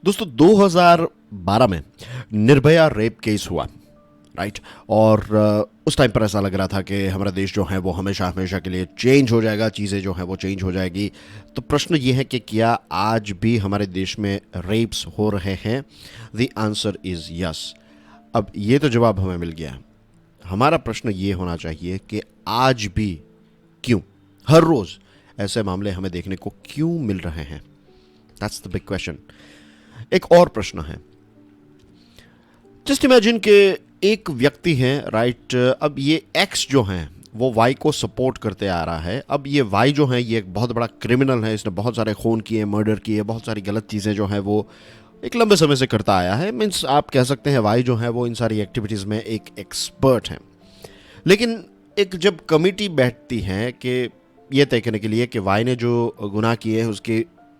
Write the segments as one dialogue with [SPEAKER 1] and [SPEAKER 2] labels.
[SPEAKER 1] दोस्तों 2012 में Nirbhaya rape case हुआ, राइट। और उस टाइम पर ऐसा लग रहा था कि हमारा देश जो है वो हमेशा हमेशा के लिए चेंज हो जाएगा, चीज़ें जो हैं वो चेंज हो जाएगी। तो प्रश्न ये है कि क्या आज भी हमारे देश में रेप्स हो रहे हैं? The answer is yes. अब ये तो जवाब हमें मिल गया। हमारा प्रश्न ये होना चाहिए कि आज भी क्यों, हर रोज़ ऐसे मामले हमें देखने को क्यों मिल रहे हैं? That's the big question. एक और प्रश्न है, जस्ट इमेजिन कि एक व्यक्ति है, राइट। अब ये एक्स जो है वो वाई को सपोर्ट करते आ रहा है। अब ये वाई जो है ये एक बहुत बड़ा क्रिमिनल है, इसने बहुत सारे खून किए, मर्डर किए, बहुत सारी गलत चीज़ें जो हैं वो एक लंबे समय से करता आया है। मीन्स आप कह सकते हैं वाई जो है वो इन सारी एक्टिविटीज़ में एक एक्सपर्ट है। लेकिन एक जब कमिटी बैठती है कि ये तय करने के लिए कि वाई ने जो गुनाह किए हैं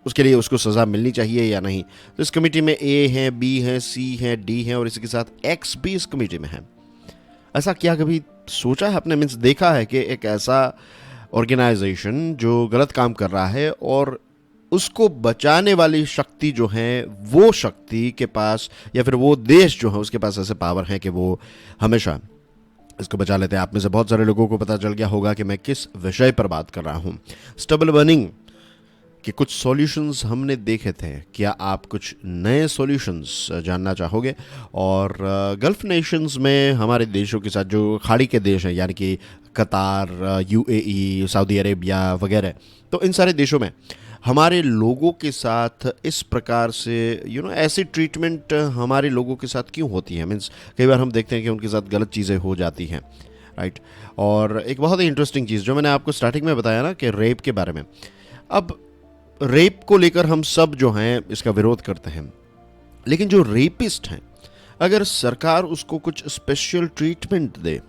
[SPEAKER 1] उसके लिए उसको सज़ा मिलनी चाहिए या नहीं, तो इस कमेटी में ए है, बी है, सी है, डी है और इसी के साथ एक्स भी इस कमेटी में है। ऐसा क्या कभी सोचा है आपने? मीन्स देखा है कि एक ऐसा ऑर्गेनाइजेशन जो गलत काम कर रहा है और उसको बचाने वाली शक्ति जो है वो शक्ति के पास या फिर वो देश जो है उसके पास ऐसे पावर है कि वो हमेशा इसको बचा लेते हैं। आप में से बहुत सारे लोगों को पता चल गया होगा कि मैं किस विषय पर बात कर रहा हूँ। स्टबल बर्निंग कि कुछ सॉल्यूशंस हमने देखे थे। क्या आप कुछ नए सॉल्यूशंस जानना चाहोगे? और गल्फ नेशंस में हमारे देशों के साथ जो खाड़ी के देश हैं, यानी कि कतार, यूएई, सऊदी अरेबिया वगैरह, तो इन सारे देशों में हमारे लोगों के साथ इस प्रकार से ऐसी ट्रीटमेंट हमारे लोगों के साथ क्यों होती है? मीन्स कई बार हम देखते हैं कि उनके साथ गलत चीज़ें हो जाती हैं, राइट। और एक बहुत ही इंटरेस्टिंग चीज़ जो मैंने आपको स्टार्टिंग में बताया ना कि रेप के बारे में, अब रेप को लेकर हम सब जो हैं इसका विरोध करते हैं, लेकिन जो रेपिस्ट हैं अगर सरकार उसको कुछ स्पेशल ट्रीटमेंट दे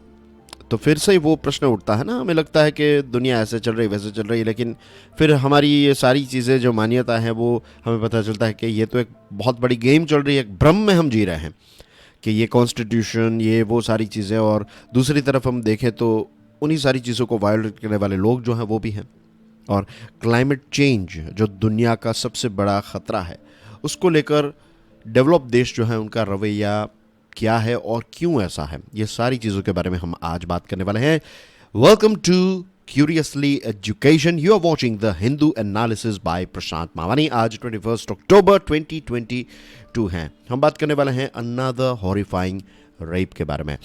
[SPEAKER 1] तो फिर से वो प्रश्न उठता है ना। हमें लगता है कि दुनिया ऐसे चल रही वैसे चल रही, लेकिन फिर हमारी ये सारी चीज़ें जो मान्यता है वो हमें पता चलता है कि ये तो एक बहुत बड़ी गेम चल रही है, एक भ्रम में हम जी रहे हैं कि ये कॉन्स्टिट्यूशन, ये वो सारी चीज़ें। और दूसरी तरफ हम देखें तो उन्हीं सारी चीज़ों को वायलेट करने वाले लोग जो हैं वो भी हैं। और क्लाइमेट चेंज जो दुनिया का सबसे बड़ा ख़तरा है, उसको लेकर डेवलप देश जो है उनका रवैया क्या है और क्यों ऐसा है, ये सारी चीज़ों के बारे में हम आज बात करने वाले हैं। Welcome to curiously education. You are watching the Hindu analysis by Prashant Mawani. आज 21 अक्टूबर 2022 है। हम बात करने वाले हैं अनदर हॉरिफाइंग रेप के बारे में।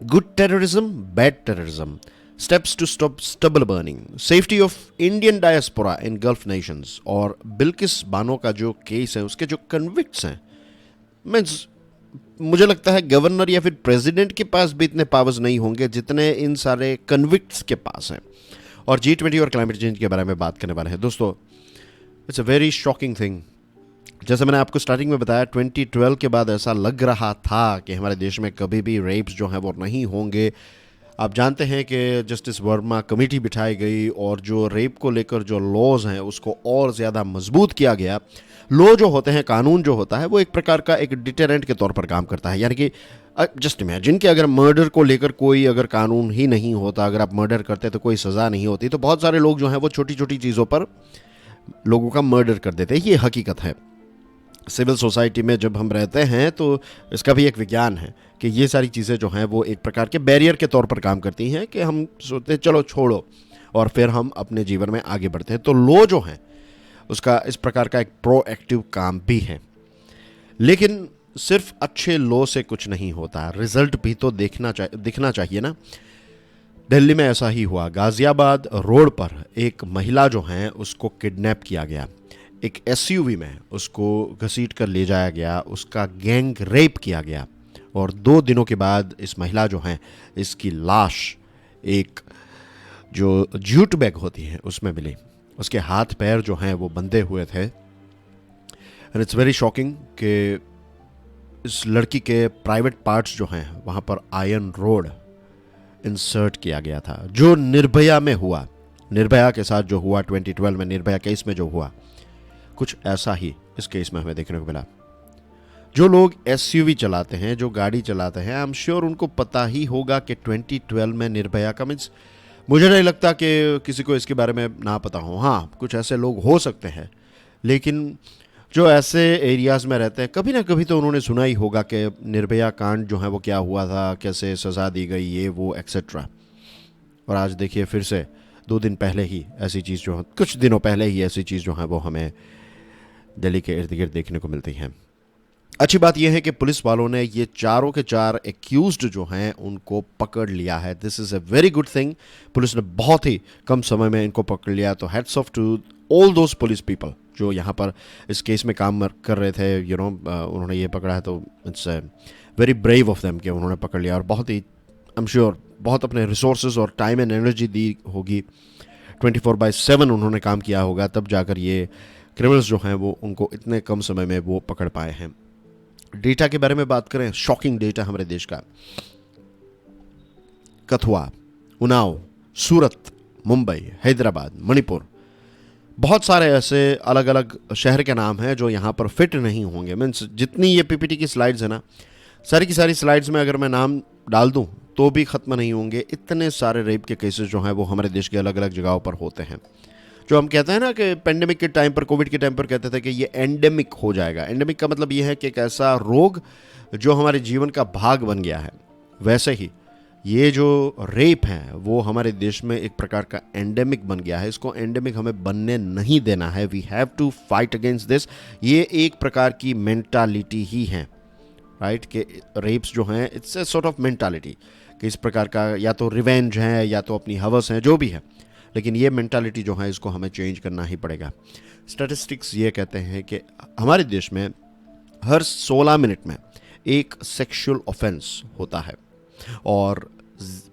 [SPEAKER 1] Good terrorism, bad terrorism, Steps to stop stubble burning, safety of Indian diaspora in Gulf nations, और बिल्किस बानो का जो केस है उसके जो कन्विक्ट्स हैं, मीन्स मुझे लगता है गवर्नर या फिर प्रेसिडेंट के पास भी इतने पावर्स नहीं होंगे जितने इन सारे कन्विक्ट्स के पास हैं। और G20 और क्लाइमेट चेंज के बारे में बात करने वाले हैं। दोस्तों, it's a very shocking thing. जैसे मैंने आपको स्टार्टिंग में बताया, 2012 के बाद ऐसा लग रहा था कि हमारे देश में कभी भी रेप्स जो हैं वो नहीं होंगे। आप जानते हैं कि जस्टिस वर्मा कमेटी बिठाई गई और जो रेप को लेकर जो लॉज हैं उसको और ज़्यादा मजबूत किया गया। लॉ जो होते हैं, कानून जो होता है, वो एक प्रकार का एक डिटेरेंट के तौर पर काम करता है। यानी कि जस्ट इमेजिन कि अगर मर्डर को लेकर कोई अगर कानून ही नहीं होता, अगर आप मर्डर करते तो कोई सज़ा नहीं होती, तो बहुत सारे लोग जो हैं वो छोटी छोटी चीज़ों पर लोगों का मर्डर कर देते हैं। ये हकीकत है। सिविल सोसाइटी में जब हम रहते हैं तो इसका भी एक विज्ञान है कि ये सारी चीज़ें जो हैं वो एक प्रकार के बैरियर के तौर पर काम करती हैं कि हम सोचते हैं चलो छोड़ो, और फिर हम अपने जीवन में आगे बढ़ते हैं। तो लॉ जो है उसका इस प्रकार का एक प्रोएक्टिव काम भी है। लेकिन सिर्फ अच्छे लॉ से कुछ नहीं होता, रिजल्ट भी तो दिखना चाहिए ना। दिल्ली में ऐसा ही हुआ। गाज़ियाबाद रोड पर एक महिला जो है उसको किडनैप किया गया, एक एसयूवी में उसको घसीट कर ले जाया गया, उसका गैंग रेप किया गया और 2 दिनों के बाद इस महिला जो है इसकी लाश एक जो जूट बैग होती है उसमें मिली। उसके हाथ पैर जो हैं वो बंधे हुए थे। एंड इट्स वेरी शॉकिंग कि इस लड़की के प्राइवेट पार्ट्स जो हैं वहाँ पर आयरन रोड इंसर्ट किया गया था। जो निर्भया में हुआ, निर्भया के साथ जो हुआ 2012 में, निर्भया केस में जो हुआ, कुछ ऐसा ही इस केस में हमें देखने को मिला। जो लोग एसयूवी चलाते हैं, जो गाड़ी चलाते हैं, आई एम श्योर उनको पता ही होगा कि 2012 में निर्भया का मीन्स मुझे नहीं लगता कि किसी को इसके बारे में ना पता हो। हाँ, कुछ ऐसे लोग हो सकते हैं, लेकिन जो ऐसे एरियाज़ में रहते हैं, कभी ना कभी तो उन्होंने सुना ही होगा कि निर्भया कांड जो है वो क्या हुआ था, कैसे सज़ा दी गई, ये वो एक्सेट्रा। और आज देखिए फिर से 2 दिन पहले ही ऐसी चीज़ जो है, कुछ दिनों पहले ही ऐसी चीज़ जो है वो हमें दिल्ली के इर्द गिर्द देखने को मिलती है। अच्छी बात यह है कि पुलिस वालों ने ये चारों के चार एक्यूज्ड जो हैं उनको पकड़ लिया है। This is a very good thing. Police ने बहुत ही कम समय में इनको पकड़ लिया, तो hats off to all those police people जो यहाँ पर इस केस में काम कर रहे थे। उन्होंने ये पकड़ा है, तो it's very brave of them कि उन्होंने पकड़ लिया, और बहुत ही आई एम श्योर बहुत अपने रिसोर्सेज और टाइम एंड एनर्जी दी होगी। 24/7 उन्होंने काम किया होगा, तब जाकर ये क्रिमिनल्स जो हैं वो उनको इतने कम समय में वो पकड़ पाए हैं। डेटा के बारे में बात करें, शॉकिंग डेटा हमारे देश का। कथुआ, उन्नाव, सूरत, मुंबई, हैदराबाद, मणिपुर, बहुत सारे ऐसे अलग अलग शहर के नाम हैं जो यहाँ पर फिट नहीं होंगे। मीन्स जितनी ये पीपीटी की स्लाइड्स है ना, सारी की सारी स्लाइड्स में अगर मैं नाम डाल दूँ तो भी ख़त्म नहीं होंगे। इतने सारे रेप के केसेस जो हैं वो हमारे देश के अलग अलग जगहों पर होते हैं। जो हम कहते हैं ना कि पेंडेमिक के टाइम पर, कोविड के टाइम पर कहते थे कि ये एंडेमिक हो जाएगा। एंडेमिक का मतलब ये है कि एक ऐसा रोग जो हमारे जीवन का भाग बन गया है। वैसे ही ये जो रेप है वो हमारे देश में एक प्रकार का एंडेमिक बन गया है। इसको एंडेमिक हमें बनने नहीं देना है। We have to fight against this. ये एक प्रकार की मेंटालिटी ही है, राइट, कि रेप्स जो हैं it's a sort of mentality कि इस प्रकार का या तो रिवेंज है या तो अपनी हवस है, जो भी है, लेकिन ये मेंटालिटी जो है इसको हमें चेंज करना ही पड़ेगा। स्टैटिस्टिक्स ये कहते हैं कि हमारे देश में हर 16 मिनट में एक सेक्सुअल ऑफेंस होता है, और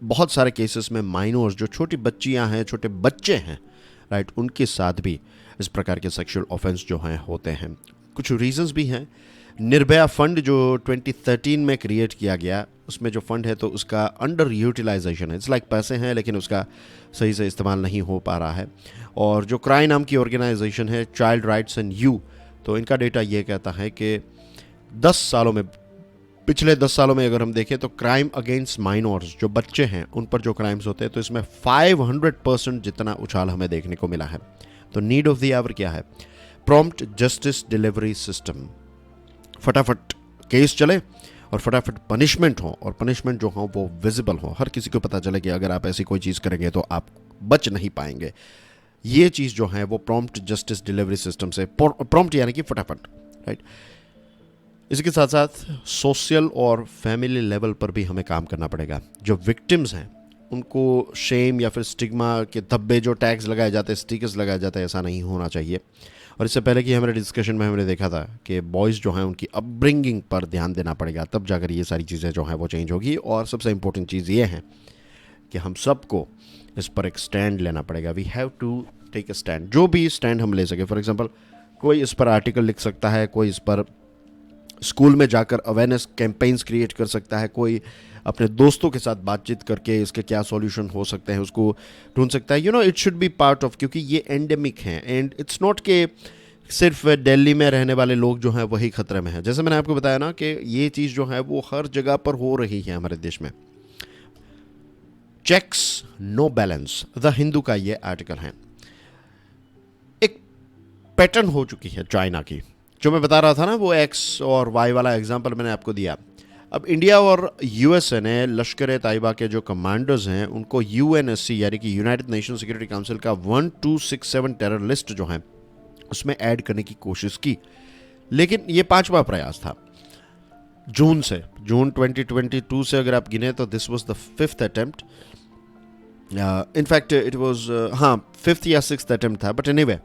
[SPEAKER 1] बहुत सारे केसेस में माइनर्स, जो छोटी बच्चियां हैं, छोटे बच्चे हैं, राइट, उनके साथ भी इस प्रकार के सेक्सुअल ऑफेंस जो हैं होते हैं। कुछ रीजंस भी हैं। निर्भया फंड जो 2013 में क्रिएट किया गया, उसमें जो फंड है तो उसका अंडर यूटिलाइजेशन है। इट्स लाइक पैसे हैं लेकिन उसका सही से इस्तेमाल नहीं हो पा रहा है। और जो क्राई नाम की ऑर्गेनाइजेशन है, चाइल्ड राइट्स एंड यू, तो इनका डेटा ये कहता है कि 10 सालों में, पिछले 10 सालों में अगर हम देखें तो क्राइम अगेंस्ट माइनर्स, जो बच्चे हैं उन पर जो क्राइम्स होते हैं, तो इसमें 500% जितना उछाल हमें देखने को मिला है। तो नीड ऑफ द आवर क्या है? Prompt justice delivery system. फटाफट केस चले और फटाफट पनिशमेंट हो, और पनिशमेंट जो हो वो विजिबल हो, हर किसी को पता चले कि अगर आप ऐसी कोई चीज़ करेंगे तो आप बच नहीं पाएंगे। ये चीज़ जो है वो प्रॉम्प्ट जस्टिस डिलीवरी सिस्टम से, प्रॉम्प्ट यानी कि फटाफट, राइट। इसके साथ साथ सोशल और फैमिली लेवल पर भी हमें काम करना पड़ेगा। जो विक्टिम्स हैं उनको शेम या फिर स्टिग्मा के धब्बे, जो टैग्स लगाए जाते हैं, स्टिकर्स लगाए जाते हैं, ऐसा नहीं होना चाहिए। और इससे पहले कि हमारे डिस्कशन में हमने देखा था कि बॉयज़ जो हैं उनकी अपब्रिंगिंग पर ध्यान देना पड़ेगा, तब जाकर ये सारी चीज़ें जो हैं वो चेंज होगी। और सबसे इम्पोर्टेंट चीज़ ये है कि हम सबको इस पर एक स्टैंड लेना पड़ेगा। We have to take a stand, जो भी स्टैंड हम ले सके। फॉर एग्जांपल, कोई इस पर आर्टिकल लिख सकता है, कोई इस पर स्कूल में जाकर अवेयरनेस कैंपेन्स क्रिएट कर सकता है, कोई अपने दोस्तों के साथ बातचीत करके इसके क्या सॉल्यूशन हो सकते हैं उसको ढूंढ सकता है। It should be part of, क्योंकि ये एंडेमिक है। एंड इट्स नॉट के सिर्फ दिल्ली में रहने वाले लोग जो हैं वही खतरे में हैं। जैसे मैंने आपको बताया ना कि ये चीज़ जो है वो हर जगह पर हो रही है हमारे देश में। Checks no balance, the Hindu का ये आर्टिकल है। एक पैटर्न हो चुकी है चाइना की, जो मैं बता रहा था ना, वो एक्स और वाई वाला एग्जाम्पल मैंने आपको दिया। अब इंडिया और यूएसए ने लश्कर तैयबा के जो कमांडर्स हैं उनको यूएनएससी यानी कि यूनाइटेड नेशन सिक्योरिटी काउंसिल का 1267 टेरर लिस्ट जो है उसमें ऐड करने की कोशिश की, लेकिन ये 5वां प्रयास था। जून 2022 से अगर आप गिने तो this was the 5th attempt. In fact it was 5th या 6th अटेम्प्ट था। बट एनीवे,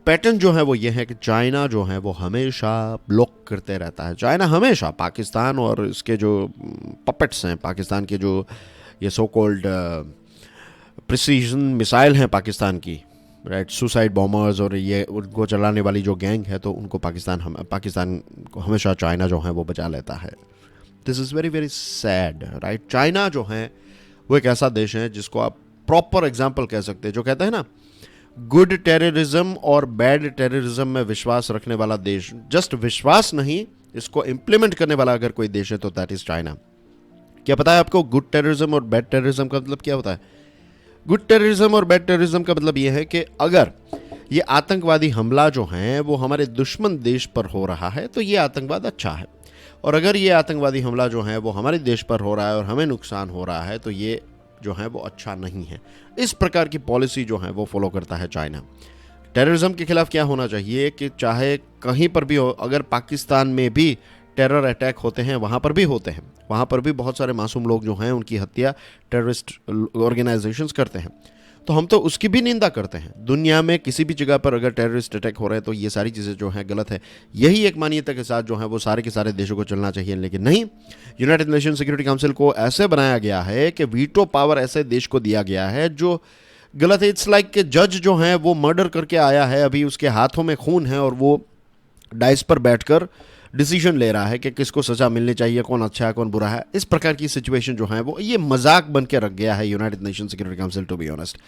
[SPEAKER 1] पैटर्न जो है वो ये है कि चाइना जो है वो हमेशा ब्लॉक करते रहता है। चाइना हमेशा पाकिस्तान और इसके जो पपेट्स हैं, पाकिस्तान के जो ये सो कॉल्ड प्रिसीजन मिसाइल हैं पाकिस्तान की, राइट, सुसाइड बॉम्बर्स, और ये उनको चलाने वाली जो गैंग है, तो उनको पाकिस्तान को हमेशा चाइना जो है वो बचा लेता है। This is very very sad, right. China जो है वो एक ऐसा देश है जिसको आप प्रॉपर एग्जाम्पल कह सकते हैं, जो कहते हैं ना, गुड टेररिज्म और बैड टेररिज्म में विश्वास रखने वाला देश, जस्ट विश्वास नहीं, इसको इम्प्लीमेंट करने वाला अगर कोई देश है तो दैट इज चाइना। क्या पता है आपको गुड टेररिज्म और बैड टेररिज्म का मतलब क्या होता है? गुड टेररिज्म और बैड टेररिज्म का मतलब यह है कि अगर ये आतंकवादी हमला जो है वो हमारे दुश्मन देश पर हो रहा है तो ये आतंकवाद अच्छा है, और अगर ये आतंकवादी हमला जो है वो हमारे देश पर हो रहा है और हमें नुकसान हो रहा है तो ये जो है वो अच्छा नहीं है। इस प्रकार की पॉलिसी जो है वो फॉलो करता है चाइना। टेररिज्म के खिलाफ क्या होना चाहिए कि चाहे कहीं पर भी हो, अगर पाकिस्तान में भी टेरर अटैक होते हैं, वहाँ पर भी होते हैं, वहाँ पर भी बहुत सारे मासूम लोग जो हैं उनकी हत्या टेररिस्ट ऑर्गेनाइजेशंस करते हैं, तो हम तो उसकी भी निंदा करते हैं। दुनिया में किसी भी जगह पर अगर टेररिस्ट अटैक हो रहे हैं तो ये सारी चीज़ें जो हैं गलत है। यही एक मान्यता के साथ जो है वो सारे के सारे देशों को चलना चाहिए, लेकिन नहीं, यूनाइटेड नेशन सिक्योरिटी काउंसिल को ऐसे बनाया गया है कि वीटो पावर ऐसे देश को दिया गया है जो गलत है। इट्स लाइक कि जज जो है वो मर्डर करके आया है, अभी उसके हाथों में खून है और वो डाइस पर बैठकर डिसीजन ले रहा है कि किसको सजा मिलनी चाहिए, कौन अच्छा है कौन बुरा है। इस प्रकार की सिचुएशन जो है वो ये मजाक बन के रख गया है United Nation Security Council. To be honest,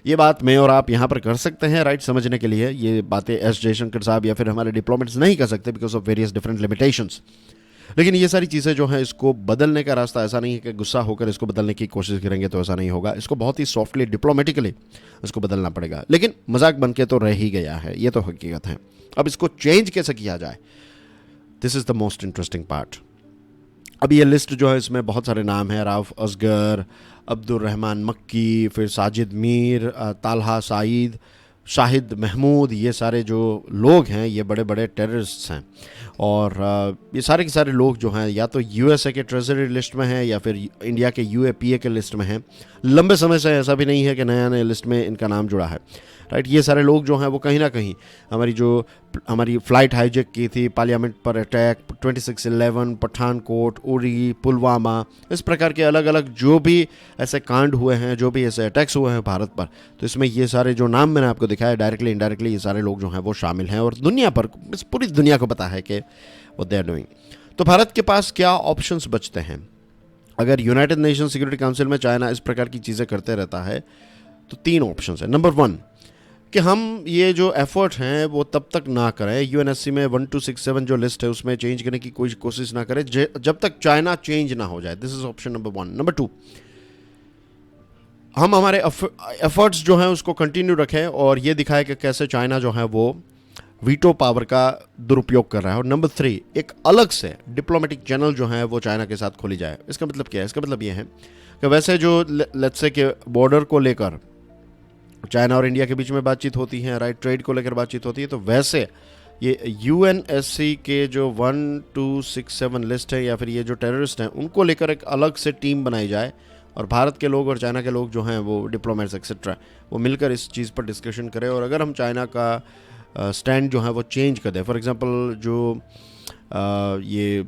[SPEAKER 1] ये बात मैं और आप यहाँ पर कर सकते हैं राइट समझने के लिए, ये बातें एस जयशंकर साहब या फिर हमारे डिप्लोमेट्स नहीं कर सकते because of various different limitations. लेकिन ये सारी चीज़ें जो हैं इसको बदलने का रास्ता ऐसा नहीं है कि गुस्सा होकर इसको बदलने की कोशिश करेंगे तो ऐसा नहीं होगा। इसको बहुत ही सॉफ्टली डिप्लोमेटिकली इसको बदलना पड़ेगा, लेकिन मजाक बन के तो रह ही गया है, ये तो हकीकत है। अब इसको चेंज कैसे किया जाए, this is the most interesting part. अब ये लिस्ट जो है इसमें बहुत सारे नाम हैं, राउफ असगर, अब्दुल रहमान मक्की, फिर साजिद मीर, तालहा साइद, शाहिद महमूद, ये सारे जो लोग हैं ये बड़े बड़े टेररिस्ट्स हैं। और ये सारे के सारे लोग जो हैं या तो यूएसए के ट्रेजरी लिस्ट में हैं या फिर इंडिया के यूएपीए के लिस्ट में हैं। लंबे समय से ऐसा भी नहीं है कि नया नया लिस्ट में इनका नाम जुड़ा है राइट। ये सारे लोग जो हैं वो कहीं ना कहीं हमारी फ़्लाइट हाईजैक की थी, पार्लियामेंट पर अटैक, 26/11, पठानकोट, उरी, पुलवामा, इस प्रकार के अलग अलग जो भी ऐसे कांड हुए हैं, जो भी ऐसे अटैक्स हुए हैं भारत पर, तो इसमें ये सारे जो नाम मैंने आपको दिखाया डायरेक्टली इनडायरेक्टली ये सारे लोग जो हैं वो शामिल हैं और दुनिया पर, पूरी दुनिया को पता है कि वो दे आर डूइंग। तो भारत के पास क्या ऑप्शंस बचते हैं अगर यूनाइटेड नेशन सिक्योरिटी काउंसिल में चाइना इस प्रकार की चीज़ें करते रहता है? तो 3 ऑप्शंस हैं। नंबर 1 कि हम ये जो एफर्ट हैं वो तब तक ना करें, यूएनएससी में 1267 जो लिस्ट है उसमें चेंज करने की कोई कोशिश ना करें जब तक चाइना चेंज ना हो जाए। This is option number 1। Number 2, हम हमारे एफर्ट्स जो हैं उसको कंटिन्यू रखें और ये दिखाएं कि कैसे चाइना जो है वो वीटो पावर का दुरुपयोग कर रहा है। और नंबर 3, एक अलग से डिप्लोमेटिक चैनल जो है वो चाइना के साथ खोली जाए। इसका मतलब क्या है? इसका मतलब ये है कि वैसे जो लेट्स से के बॉर्डर को लेकर चाइना और इंडिया के बीच में बातचीत होती है, राइट, ट्रेड को लेकर बातचीत होती है, तो वैसे ये यूएनएससी के जो 1267 लिस्ट है या फिर ये जो टेररिस्ट हैं उनको लेकर एक अलग से टीम बनाई जाए और भारत के लोग और चाइना के लोग जो हैं वो डिप्लोमेट्स एक्सेट्रा वो मिलकर इस चीज़ पर डिस्कशन करें। और अगर हम चाइना का स्टैंड जो है वो चेंज कर दें, फॉर एग्जांपल जो ये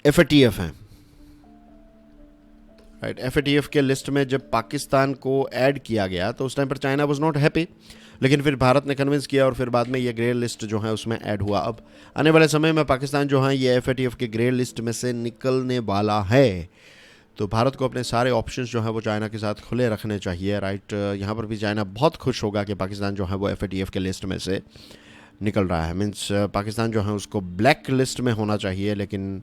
[SPEAKER 1] एफएटीएफ हैं, राइट, एफएटीएफ के लिस्ट में जब पाकिस्तान को ऐड किया गया तो उस टाइम पर चाइना वाज नॉट हैप्पी, लेकिन फिर भारत ने कन्विंस किया और फिर बाद में ये ग्रे लिस्ट जो है उसमें ऐड हुआ। अब आने वाले समय में पाकिस्तान जो है ये एफएटीएफ के ग्रे लिस्ट में से निकलने वाला है, तो भारत को अपने सारे ऑप्शंस जो है वो चाइना के साथ खुले रखने चाहिए, राइट। यहाँ पर भी चाइना बहुत खुश होगा कि पाकिस्तान जो है वो एफएटीएफ के लिस्ट में से निकल रहा है। मीन्स पाकिस्तान जो है उसको ब्लैक लिस्ट में होना चाहिए, लेकिन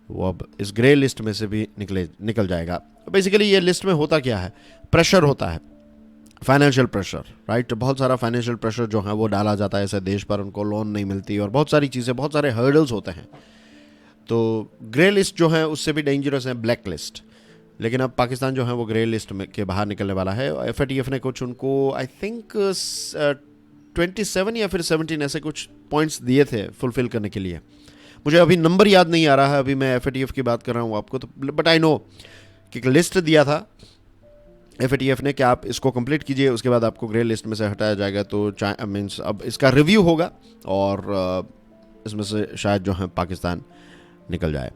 [SPEAKER 1] वो अब इस ग्रे लिस्ट में से भी निकल जाएगा। बेसिकली ये लिस्ट में होता क्या है? प्रेशर होता है, फाइनेंशियल प्रेशर, राइट। बहुत सारा फाइनेंशियल प्रेशर जो है वो डाला जाता है ऐसे देश पर, उनको लोन नहीं मिलती और बहुत सारी चीज़ें, बहुत सारे हर्डल्स होते हैं। तो ग्रे लिस्ट जो है उससे भी डेंजरस है ब्लैक लिस्ट, लेकिन अब पाकिस्तान जो है वो ग्रे लिस्ट में के बाहर निकलने वाला है। एफएटीएफ ने कुछ उनको आई थिंक 27 या फिर 17 ऐसे कुछ पॉइंट्स दिए थे फुलफिल करने के लिए। मुझे अभी नंबर याद नहीं आ रहा है, अभी मैं एफएटीएफ की बात कर रहा हूँ आपको, तो बट आई नो कि एक लिस्ट दिया था एफएटीएफ ने कि आप इसको कंप्लीट कीजिए, उसके बाद आपको ग्रे लिस्ट में से हटाया जाएगा। तो मीन्स अब इसका रिव्यू होगा और इसमें से शायद जो है पाकिस्तान निकल जाए।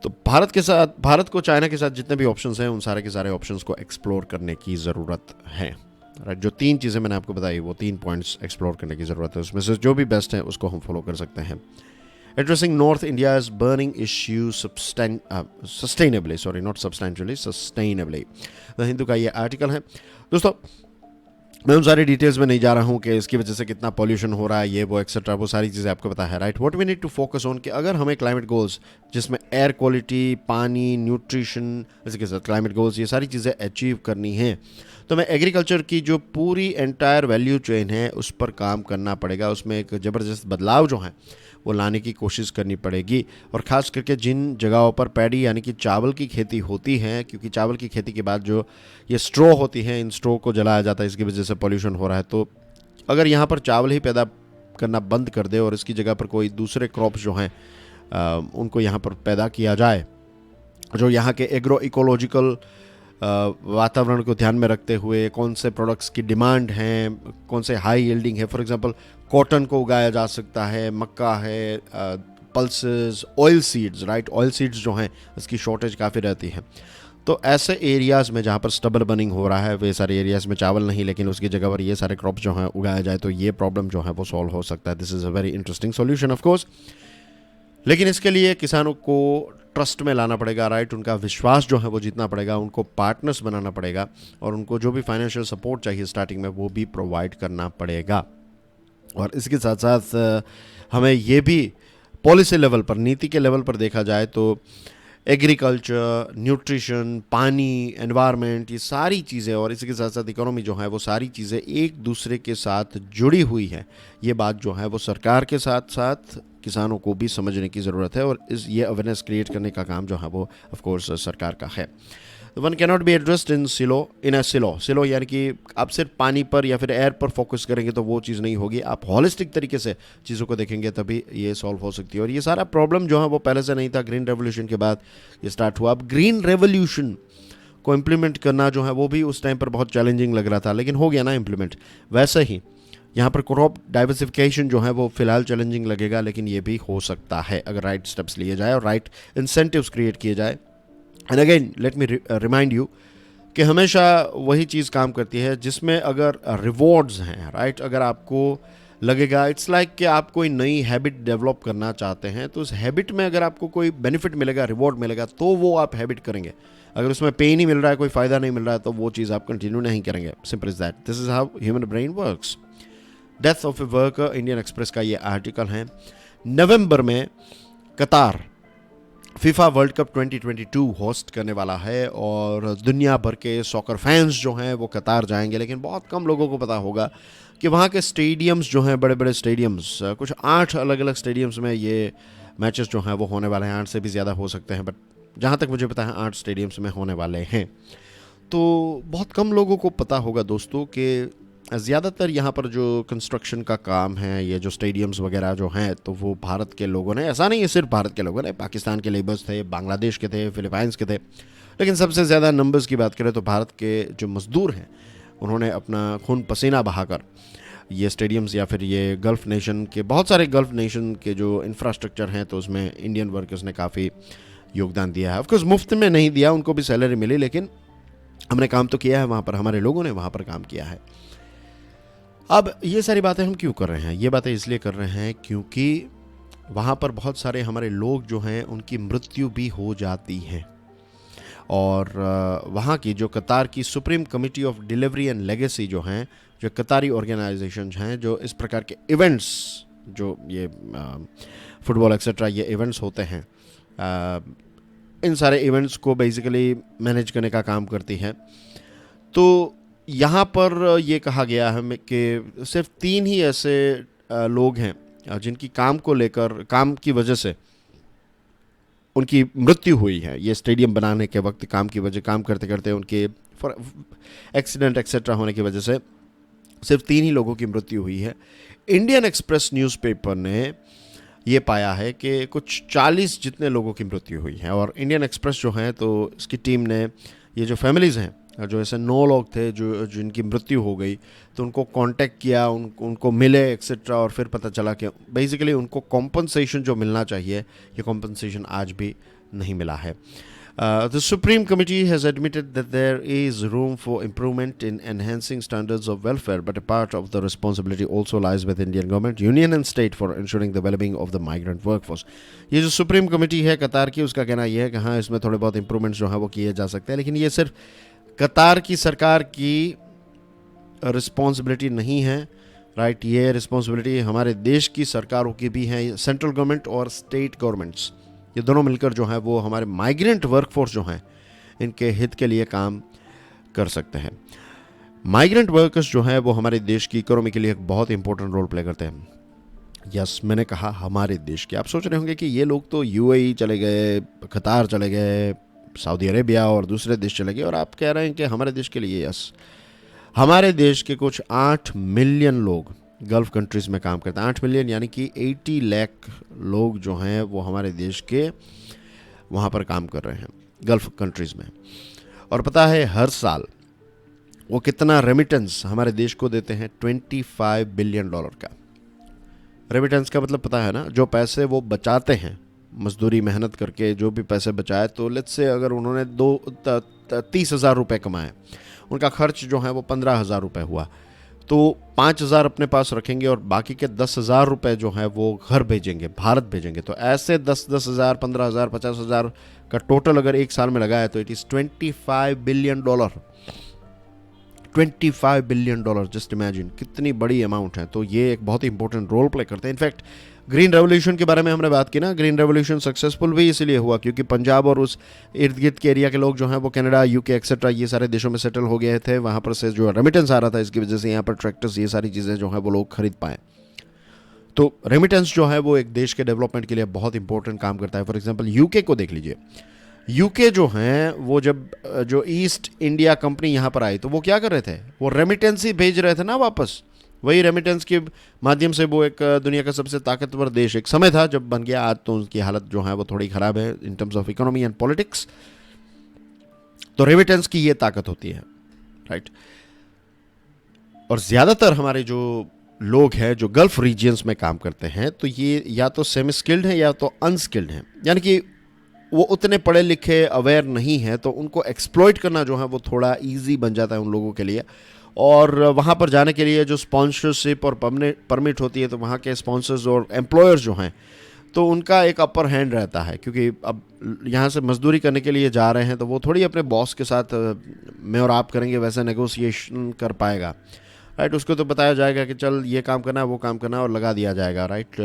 [SPEAKER 1] तो भारत को चाइना के साथ जितने भी ऑप्शंस हैं उन सारे के सारे ऑप्शंस को एक्सप्लोर करने की ज़रूरत है, राइट। जो 3 चीज़ें मैंने आपको बताई वो 3 पॉइंट्स एक्सप्लोर करने की ज़रूरत है, उसमें से जो भी बेस्ट है उसको हम फॉलो कर सकते हैं। Addressing North India's burning issue sustainably, sorry, not substantially, sustainably. The Hindu का ये आर्टिकल है। दोस्तों, मैं उन सारी डिटेल्स में नहीं जा रहा हूँ कि इसकी वजह से कितना पॉल्यूशन हो रहा है, ये वो एक्सेट्रा, वो सारी चीज़ें आपको पता है, right. What we need to focus on कि अगर हमें क्लाइमेट गोल्स जिसमें एयर क्वालिटी, पानी, न्यूट्रिशन, इसी के साथ क्लाइमेट गोल्स, ये सारी चीज़ें अचीव करनी हैं, तो हमें एग्रीकल्चर की जो पूरी एंटायर वैल्यू चेन है उस पर काम करना पड़ेगा, उसमें एक ज़बरदस्त बदलाव जो है वो लाने की कोशिश करनी पड़ेगी। और ख़ास करके जिन जगहों पर पैडी यानी कि चावल की खेती होती है, क्योंकि चावल की खेती के बाद जो ये स्ट्रॉ होती है, इन स्ट्रॉ को जलाया जाता है, इसकी वजह से पॉल्यूशन हो रहा है। तो अगर यहाँ पर चावल ही पैदा करना बंद कर दे और इसकी जगह पर कोई दूसरे क्रॉप्स जो हैं उनको यहाँ पर पैदा किया जाए, जो यहाँ के एग्रो इकोलॉजिकल वातावरण को ध्यान में रखते हुए कौन से प्रोडक्ट्स की डिमांड हैं, कौन से हाई यील्डिंग है। फॉर एग्जांपल कॉटन को उगाया जा सकता है, मक्का है, pulses, oil seeds, right, oil seeds जो हैं इसकी शॉर्टेज काफ़ी रहती है। तो ऐसे एरियाज़ में जहाँ पर स्टबल बर्निंग हो रहा है, वे सारे एरियाज़ में चावल नहीं लेकिन उसकी जगह पर ये सारे क्रॉप जो हैं उगाया जाए तो ये प्रॉब्लम जो है वो सॉल्व हो सकता है। This is a very interesting solution of course, लेकिन इसके लिए किसानों को ट्रस्ट में लाना पड़ेगा, राइट, उनका विश्वास जो है वो जीतना पड़ेगा, उनको पार्टनर्स बनाना पड़ेगा और उनको जो भी फाइनेंशियल सपोर्ट चाहिए स्टार्टिंग में वो भी प्रोवाइड करना पड़ेगा। और इसके साथ साथ हमें ये भी पॉलिसी लेवल पर, नीति के लेवल पर देखा जाए तो एग्रीकल्चर, न्यूट्रिशन, पानी, एनवायरनमेंट, ये सारी चीज़ें और इसके साथ साथ इकोनॉमी जो है वो सारी चीज़ें एक दूसरे के साथ जुड़ी हुई है। ये बात जो है वो सरकार के साथ साथ किसानों को भी समझने की ज़रूरत है और ये अवेयरनेस क्रिएट करने का काम जो है वो ऑफ कोर्स सरकार का है। One can not be addressed in silo यानी कि आप सिर्फ पानी पर या फिर एयर पर फोकस करेंगे तो वो चीज़ नहीं होगी। आप हॉलिस्टिक तरीके से चीज़ों को देखेंगे तभी ये सॉल्व हो सकती है। और ये सारा प्रॉब्लम जो है वो पहले से नहीं था, ग्रीन रेवोल्यूशन के बाद ये स्टार्ट हुआ। अब ग्रीन रेवोल्यूशन को इम्प्लीमेंट करना जो है वो भी उस टाइम पर बहुत चैलेंजिंग लग रहा था, लेकिन हो गया ना इम्प्लीमेंट। वैसे ही यहाँ पर क्रॉप डाइवर्सिफिकेशन जो है वो फिलहाल चैलेंजिंग लगेगा, लेकिन ये भी हो सकता है अगर राइट स्टेप्स लिए जाए और राइट इंसेंटिव्स क्रिएट किए जाए। And again let me remind you कि हमेशा वही चीज़ काम करती है जिसमें अगर रिवॉर्ड्स हैं, राइट, अगर आपको लगेगा इट्स लाइक कि आप कोई नई हैबिट डेवलप करना चाहते हैं तो उस हैबिट में अगर आपको कोई बेनिफिट मिलेगा, रिवॉर्ड मिलेगा तो वो आप हैबिट करेंगे। अगर उसमें पेन ही मिल रहा है, कोई फ़ायदा नहीं मिल रहा है तो वो चीज़ आप कंटिन्यू नहीं करेंगे। Simple is that. This is how human brain works. Death of a worker, Indian Express का ये आर्टिकल है। नवंबर में कतार फीफा वर्ल्ड कप 2022 होस्ट करने वाला है और दुनिया भर के सॉकर फैंस जो हैं वो कतार जाएंगे, लेकिन बहुत कम लोगों को पता होगा कि वहाँ के स्टेडियम्स जो हैं, बड़े बड़े स्टेडियम्स, कुछ 8 अलग अलग स्टेडियम्स में ये मैचेस जो हैं वो होने वाले हैं। 8 से भी ज़्यादा हो सकते हैं, बट जहाँ तक मुझे पता है 8 स्टेडियम्स में होने वाले हैं। तो बहुत कम लोगों को पता होगा दोस्तों कि ज़्यादातर यहाँ पर जो कंस्ट्रक्शन का काम है, ये जो स्टेडियम्स वगैरह जो हैं, तो वो भारत के लोगों ने, ऐसा नहीं है सिर्फ भारत के लोगों ने, पाकिस्तान के लेबर्स थे, बांग्लादेश के थे, फिलीपाइंस के थे, लेकिन सबसे ज़्यादा नंबर्स की बात करें तो भारत के जो मज़दूर हैं उन्होंने अपना खून पसीना बहाकर ये स्टेडियम्स या फिर ये गल्फ़ नेशन के, बहुत सारे गल्फ़ नेशन के जो इंफ्रास्ट्रक्चर हैं तो उसमें इंडियन वर्कर्स ने काफ़ी योगदान दिया है। ऑफकोर्स मुफ्त में नहीं दिया, उनको भी सैलरी मिली, लेकिन हमने काम तो किया है वहाँ पर, हमारे लोगों ने वहाँ पर काम किया है। अब ये सारी बातें हम क्यों कर रहे हैं? ये बातें इसलिए कर रहे हैं क्योंकि वहाँ पर बहुत सारे हमारे लोग जो हैं उनकी मृत्यु भी हो जाती है और वहाँ की जो कतार की supreme committee of delivery and legacy जो हैं, जो कतारी ऑर्गेनाइजेशंस हैं, जो इस प्रकार के इवेंट्स, जो ये फुटबॉल एक्सेट्रा ये इवेंट्स होते हैं, इन सारे इवेंट्स को बेसिकली मैनेज करने का काम करती है। तो यहाँ पर ये कहा गया है कि सिर्फ 3 ही ऐसे लोग हैं जिनकी काम को लेकर, काम की वजह से उनकी मृत्यु हुई है। ये स्टेडियम बनाने के वक्त काम की वजह, काम करते करते उनके एक्सीडेंट एक्सेट्रा होने की वजह से सिर्फ 3 ही लोगों की मृत्यु हुई है। इंडियन एक्सप्रेस न्यूज़पेपर ने ये पाया है कि कुछ 40 जितने लोगों की मृत्यु हुई है। और इंडियन एक्सप्रेस जो है तो इसकी टीम ने ये जो फैमिलीज़ हैं, जो ऐसे 9 लोग थे जो जिनकी मृत्यु हो गई, तो उनको कांटेक्ट किया, उनको मिले एक्सेट्रा, और फिर पता चला कि बेसिकली उनको कॉम्पनसेशन जो मिलना चाहिए, ये कॉम्पनसेशन आज भी नहीं मिला है। The Supreme Committee has admitted that there is room for improvement in enhancing standards of welfare, but a part of the responsibility also lies with Indian government, union and state for ensuring the well-being of the migrant workforce. ये जो supreme committee है कतार की, उसका कहना यह है कि हाँ, इसमें थोड़े बहुत इंप्रूवमेंट्स जो है वो किए जा सकते हैं, लेकिन ये सिर्फ कतार की सरकार की रिस्पॉन्सिबिलिटी नहीं है, राइट। ये रिस्पॉन्सिबिलिटी हमारे देश की सरकारों की भी है, सेंट्रल गवर्नमेंट और स्टेट गवर्नमेंट्स, ये दोनों मिलकर जो है वो हमारे माइग्रेंट वर्कफोर्स जो हैं इनके हित के लिए काम कर सकते हैं। माइग्रेंट वर्कर्स जो हैं वो हमारे देश की इकोनॉमी के लिए एक बहुत इंपॉर्टेंट रोल प्ले करते हैं। यस, मैंने कहा हमारे देश के। आप सोच रहे होंगे कि ये लोग तो यूएई चले गए, कतार चले गए, सऊदी अरेबिया और दूसरे देश चले गए, और आप कह रहे हैं कि हमारे देश के लिए। यस, हमारे देश के कुछ 8 मिलियन लोग गल्फ़ कंट्रीज़ में काम करते हैं। 8 मिलियन यानी कि 80 लाख लोग जो हैं वो हमारे देश के वहाँ पर काम कर रहे हैं गल्फ़ कंट्रीज़ में। और पता है हर साल वो कितना रेमिटेंस हमारे देश को देते हैं? $25 बिलियन का। रेमिटेंस का मतलब पता है ना, जो पैसे वो बचाते हैं मजदूरी मेहनत करके, जो भी पैसे बचाए, तो लेट्स से अगर उन्होंने 30,000 रुपये कमाए, उनका खर्च जो है वो 15,000 रुपये हुआ, तो 5,000 अपने पास रखेंगे और बाकी के 10,000 रुपये जो है वो घर भेजेंगे, भारत भेजेंगे। तो ऐसे 10,000, 15,000, 50,000 का टोटल अगर एक साल में लगाया तो it is $25 billion. $25 billion, just imagine कितनी बड़ी अमाउंट है। तो ये एक बहुत ही इंपॉर्टेंट रोल प्ले करते हैं। इनफैक्ट ग्रीन रेवोल्यूशन के बारे में हमने बात की ना, ग्रीन रेवोल्यूशन सक्सेसफुल भी इसलिए हुआ क्योंकि पंजाब और उस इर्द गिर्द के एरिया के लोग जो हैं वो कनाडा, यूके एक्सेट्रा ये सारे देशों में सेटल हो गए थे। वहाँ पर से जो रेमिटेंस आ रहा था, इसकी वजह से यहाँ पर ट्रैक्टर्स, ये सारी चीज़ें जो हैं वो लोग खरीद पाएँ। तो रेमिटेंस जो है वो एक देश के डेवलपमेंट के लिए बहुत इंपॉर्टेंट काम करता है। फॉर एग्जाम्पल यूके को देख लीजिए। यूके जो हैं वो जब जो ईस्ट इंडिया कंपनी यहाँ पर आई तो वो क्या कर रहे थे? वो रेमिटेंस ही भेज रहे थे ना वापस। वही रेमिटेंस के माध्यम से वो एक दुनिया का सबसे ताकतवर देश एक समय था जब बन गया। आज तो उनकी हालत जो है वो थोड़ी ख़राब है in terms of economy and politics. तो रेमिटेंस की ये ताकत होती है, राइट। और ज़्यादातर हमारे जो लोग हैं जो गल्फ़ रीजियंस में काम करते हैं, तो ये या तो सेमी स्किल्ड हैं या तो अनस्किल्ड हैं, यानी कि वो उतने पढ़े लिखे अवेयर नहीं है, तो उनको एक्सप्लॉइट करना जो है वो थोड़ा इजी बन जाता है उन लोगों के लिए। और वहाँ पर जाने के लिए जो स्पॉन्सरशिप और परमिट होती है, तो वहाँ के स्पॉन्सर्स और एम्प्लॉयर्स जो हैं तो उनका एक अपर हैंड रहता है, क्योंकि अब यहाँ से मजदूरी करने के लिए जा रहे हैं तो वो थोड़ी अपने बॉस के साथ मैं और आप करेंगे वैसे नेगोशिएशन कर पाएगा, राइट। उसको तो बताया जाएगा कि चल ये काम करना है, वो काम करना है, और लगा दिया जाएगा, राइट।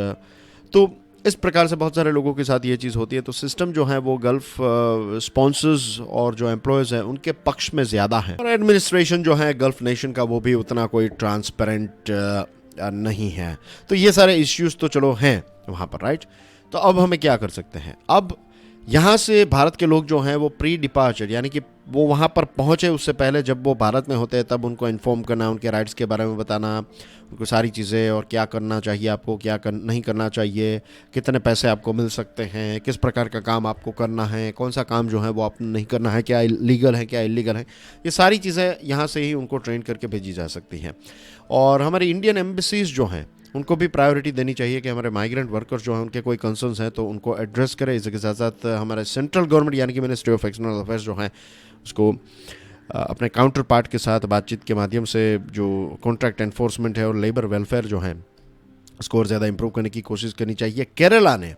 [SPEAKER 1] तो इस प्रकार से बहुत सारे लोगों के साथ ये चीज़ होती है। तो सिस्टम जो है वो गल्फ़ स्पॉन्सर्स और जो एम्प्लॉयज़ हैं उनके पक्ष में ज़्यादा है। और एडमिनिस्ट्रेशन जो है गल्फ़ नेशन का वो भी उतना कोई ट्रांसपेरेंट नहीं है। तो ये सारे इश्यूज़ तो चलो हैं वहाँ पर, राइट। तो अब हमें क्या कर सकते हैं? अब यहाँ से भारत के लोग जो हैं वो प्री डिपार्चर, यानी कि वो वहाँ पर पहुँचे उससे पहले जब वो भारत में होते हैं तब उनको इन्फॉर्म करना, उनके राइट्स के बारे में बताना, उनको सारी चीज़ें, और क्या करना चाहिए आपको, क्या नहीं करना चाहिए, कितने पैसे आपको मिल सकते हैं, किस प्रकार का काम आपको करना है, कौन सा काम जो है वो आपको नहीं करना है, क्या लीगल है क्या इलीगल है, ये सारी चीज़ें यहाँ से ही उनको ट्रेन करके भेजी जा सकती हैं। और हमारी इंडियन एम्बेसीज जो हैं उनको भी प्रायोरिटी देनी चाहिए कि हमारे माइग्रेंट वर्कर्स जो हैं उनके कोई कंसर्न्स हैं तो उनको एड्रेस करें। इसके साथ साथ हमारे सेंट्रल गवर्नमेंट यानी कि मिनिस्ट्री ऑफ एक्सटर्नल अफेयर्स जो हैं उसको अपने काउंटर पार्ट के साथ बातचीत के माध्यम से जो कॉन्ट्रैक्ट एनफोर्समेंट है और लेबर वेलफेयर जो है उसको और ज़्यादा इंप्रूव करने की कोशिश करनी चाहिए। केरला ने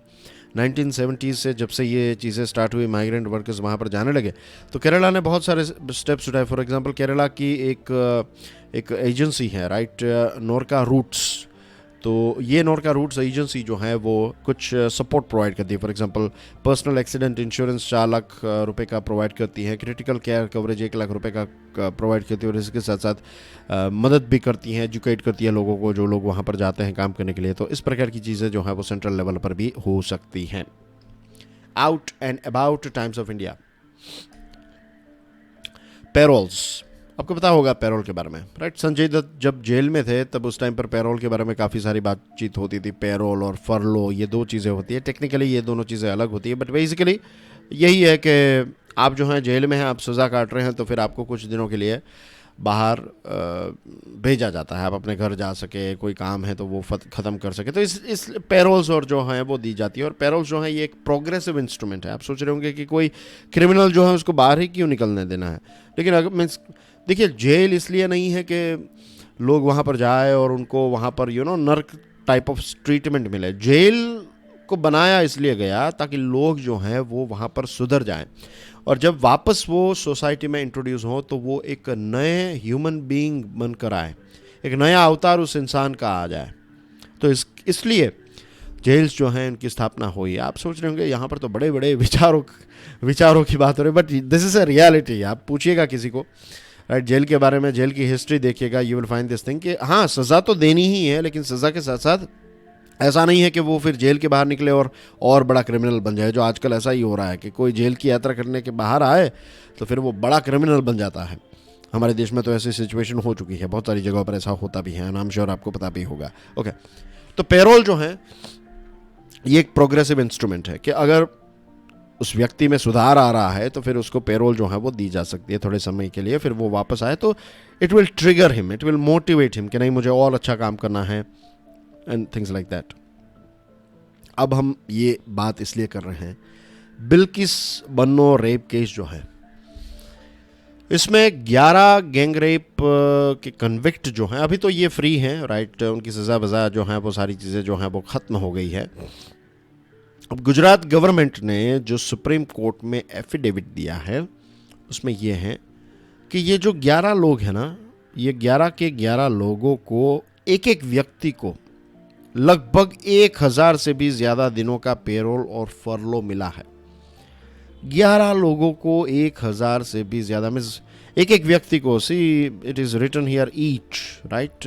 [SPEAKER 1] 1970s से जब से ये चीज़ें स्टार्ट हुई, माइग्रेंट वर्कर्स वहाँ पर जाने लगे, तो केरला ने बहुत सारे स्टेप्स उठाए। फॉर एग्जांपल केरला की एक एजेंसी है, राइट, नोरका रूट्स। तो ये नोरका रूट्स एजेंसी जो है वो कुछ सपोर्ट प्रोवाइड करती है। For example personal accident insurance 4 lakh रुपए का प्रोवाइड करती है, क्रिटिकल केयर कवरेज 1 लाख रुपए का प्रोवाइड करती है, और इसके साथ साथ मदद भी करती हैं, एजुकेट करती है लोगों को जो लोग वहाँ पर जाते हैं काम करने के लिए। तो इस प्रकार की चीज़ें जो है वो सेंट्रल लेवल पर भी हो सकती हैं। Out and about times of India, payrolls, आपको पता होगा पेरोल के बारे में, राइट। संजय दत्त जब जेल में थे तब उस टाइम पर पेरोल के बारे में काफ़ी सारी बातचीत होती थी। पेरोल और फरलो ये दो चीज़ें होती है, टेक्निकली ये दोनों चीज़ें अलग होती है, बट बेसिकली यही है कि आप जो हैं जेल में हैं, आप सज़ा काट रहे हैं, तो फिर आपको कुछ दिनों के लिए बाहर भेजा जाता है, आप अपने घर जा सके, कोई काम है तो वो ख़त्म कर सके। तो इस पेरोल्स और जो हैं वो दी जाती है। और पेरोल्स जो है ये एक प्रोग्रेसिव इंस्ट्रूमेंट है। आप सोच रहे होंगे कि कोई क्रिमिनल जो है उसको बाहर ही क्यों निकलने देना है, लेकिन अगर मीन्स देखिए जेल इसलिए नहीं है कि लोग वहाँ पर जाए और उनको वहाँ पर नर्क टाइप ऑफ ट्रीटमेंट मिले। जेल को बनाया इसलिए गया ताकि लोग जो हैं वो वहाँ पर सुधर जाएं, और जब वापस वो सोसाइटी में इंट्रोड्यूस हो तो वो एक नए ह्यूमन बीइंग बनकर आए, एक नया अवतार उस इंसान का आ जाए। तो इसलिए जेल्स जो हैं उनकी स्थापना हुई। आप सोच रहे होंगे यहाँ पर तो बड़े बड़े विचारों की बात हो रही है, but this is a reality. आप पूछिएगा किसी को, राइट। जेल के बारे में, जेल की हिस्ट्री देखिएगा, you will find this thing कि हाँ सज़ा तो देनी ही है, लेकिन सज़ा के साथ साथ ऐसा नहीं है कि वो फिर जेल के बाहर निकले और बड़ा क्रिमिनल बन जाए, जो आजकल ऐसा ही हो रहा है कि कोई जेल की यात्रा करने के बाहर आए तो फिर वो बड़ा क्रिमिनल बन जाता है। हमारे देश में तो ऐसी सिचुएशन हो चुकी है, बहुत सारी जगहों पर ऐसा होता भी है, आई एम श्योर आपको पता भी होगा। ओके, तो पेरोल जो है ये एक प्रोग्रेसिव इंस्ट्रूमेंट है कि अगर उस व्यक्ति में सुधार आ रहा है तो फिर उसको पेरोल जो है वो दी जा सकती है थोड़े समय के लिए, फिर वो वापस आए तो it will trigger him, it will motivate him कि नहीं मुझे और अच्छा काम करना है एंड थिंग्स लाइक दैट। अब हम ये बात इसलिए कर रहे हैं, बिल्किस बन्नो रेप केस जो है, इसमें 11 गैंग रेप के कन्विक्ट जो हैं, अभी तो ये फ्री हैं, राइट, उनकी सज़ा वज़ा जो है वो सारी चीज़ें जो हैं वो ख़त्म हो गई है। अब गुजरात गवर्नमेंट ने जो सुप्रीम कोर्ट में एफिडेविट दिया है उसमें ये है कि ये जो 11 लोग हैं ना, ये 11 के 11 लोगों को, एक एक व्यक्ति को लगभग 1000 से भी ज़्यादा दिनों का पेरोल और फरलो मिला है। 11 लोगों को 1000 से भी ज़्यादा, मीन्स एक एक व्यक्ति को, see it is written here each, right,